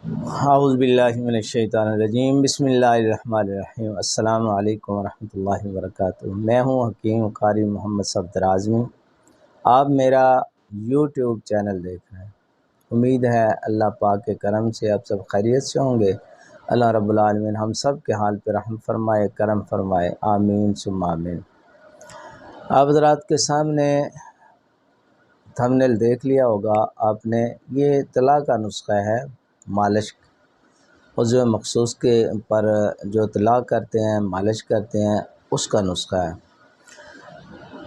اعوذ باللہ من الشیطان الرجیم، بسم اللہ الرحمن الرحیم۔ السلام علیکم ورحمۃ اللہ وبرکاتہ۔ میں ہوں حکیم قاری محمد صفدر اعظمی۔ آپ میرا یوٹیوب چینل دیکھ رہے ہیں۔ امید ہے اللہ پاک کے کرم سے آپ سب خیریت سے ہوں گے۔ اللہ رب العالمین ہم سب کے حال پہ رحم فرمائے، کرم فرمائے، آمین ثم آمین۔ آپ حضرات کے سامنے تھمبنیل دیکھ لیا ہوگا آپ نے، یہ طلاء کا نسخہ ہے، مالش عضو مخصوص کے پر جو طلاء کرتے ہیں، مالش کرتے ہیں، اس کا نسخہ ہے۔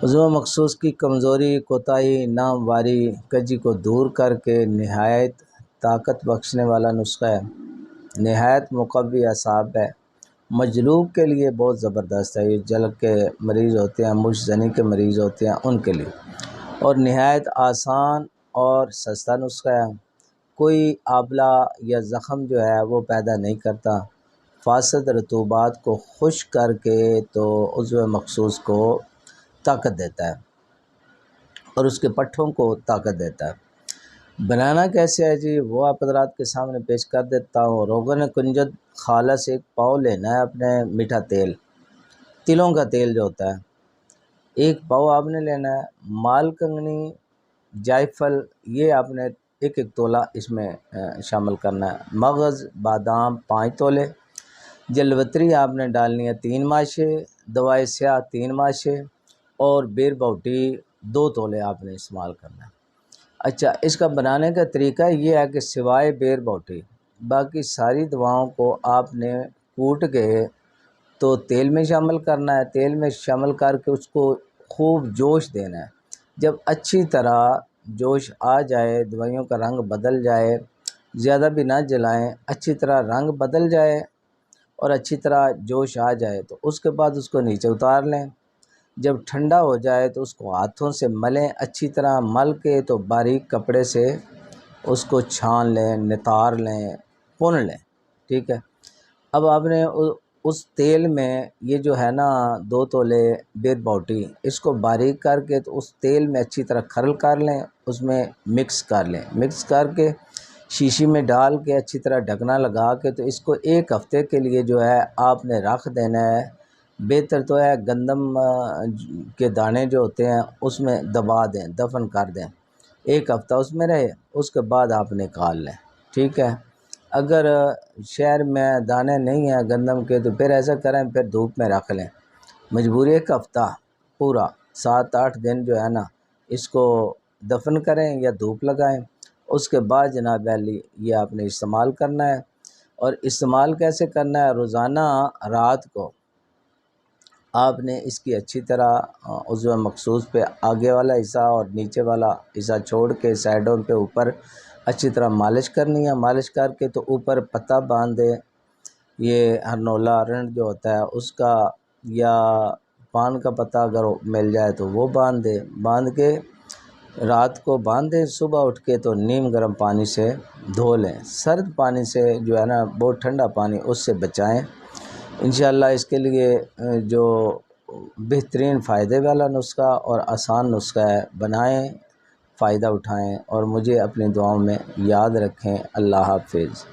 عضو مخصوص کی کمزوری، کوتاہی، ناہمواری، کجی کو دور کر کے نہایت طاقت بخشنے والا نسخہ ہے، نہایت مقوی اعصاب ہے، مجلوب کے لیے بہت زبردست ہے۔ یہ جلد کے مریض ہوتے ہیں، مشت زنی کے مریض ہوتے ہیں، ان کے لیے، اور نہایت آسان اور سستا نسخہ ہے۔ کوئی آبلہ یا زخم جو ہے وہ پیدا نہیں کرتا، فاسد رطوبات کو خشک کر کے تو عضو مخصوص کو طاقت دیتا ہے اور اس کے پٹھوں کو طاقت دیتا ہے۔ بنانا کیسے ہے جی، وہ آپ حضرات کے سامنے پیش کر دیتا ہوں۔ روغن کنجد خالص ایک پاؤ لینا ہے، اپنے میٹھا تیل، تلوں کا تیل جو ہوتا ہے، ایک پاؤ آپ نے لینا ہے۔ مال کنگنی، جائفل، یہ آپ نے ایک تولہ اس میں شامل کرنا ہے۔ مغز، بادام 5 تولے، جلوتری آپ نے ڈالنی ہے 3 ماشے، دوائے سیاہ 3 ماشے، اور بیر بوٹی 2 تولے آپ نے استعمال کرنا ہے۔ اچھا، اس کا بنانے کا طریقہ یہ ہے کہ سوائے بیر بوٹی باقی ساری دواؤں کو آپ نے کوٹ کے تو تیل میں شامل کرنا ہے۔ تیل میں شامل کر کے اس کو خوب جوش دینا ہے۔ جب اچھی طرح جوش آ جائے، دوائیوں کا رنگ بدل جائے، زیادہ بھی نہ جلائیں، اچھی طرح رنگ بدل جائے اور اچھی طرح جوش آ جائے تو اس کے بعد اس کو نیچے اتار لیں۔ جب ٹھنڈا ہو جائے تو اس کو ہاتھوں سے ملیں، اچھی طرح مل کے تو باریک کپڑے سے اس کو چھان لیں، نتار لیں، پون لیں، ٹھیک ہے۔ اب آپ نے اس تیل میں یہ جو ہے نا 2 تولے بیر بوٹی، اس کو باریک کر کے تو اس تیل میں اچھی طرح کھرل کر لیں، اس میں مکس کر لیں، مکس کر کے شیشی میں ڈال کے اچھی طرح ڈھکنا لگا کے تو اس کو 1 ہفتے کے لیے جو ہے آپ نے رکھ دینا ہے۔ بہتر تو ہے گندم کے دانے جو ہوتے ہیں اس میں دبا دیں، دفن کر دیں، 1 ہفتہ اس میں رہے، اس کے بعد آپ نکال لیں، ٹھیک ہے۔ اگر شہر میں دانے نہیں ہیں گندم کے تو پھر ایسا کریں، پھر دھوپ میں رکھ لیں، مجبوری 1 ہفتہ پورا 7-8 دن جو ہے نا اس کو دفن کریں یا دھوپ لگائیں، اس کے بعد جناب علی یہ آپ نے استعمال کرنا ہے۔ اور استعمال کیسے کرنا ہے، روزانہ رات کو آپ نے اس کی اچھی طرح عضو مخصوص پہ آگے والا حصہ اور نیچے والا حصہ چھوڑ کے سائڈوں پہ اوپر اچھی طرح مالش کرنی ہے۔ مالش کر کے تو اوپر پتہ باندھ دے، یہ ہرنولا رنڈ جو ہوتا ہے اس کا، یا پان کا پتہ اگر مل جائے تو وہ باندھ دے، باندھ کے رات کو باندھ دیں، صبح اٹھ کے تو نیم گرم پانی سے دھو لیں۔ سرد پانی سے جو ہے نا، بہت ٹھنڈا پانی، اس سے بچائیں۔ انشاءاللہ اس کے لیے جو بہترین فائدے والا نسخہ اور آسان نسخہ ہے، بنائیں، فائدہ اٹھائیں اور مجھے اپنی دعاؤں میں یاد رکھیں۔ اللہ حافظ۔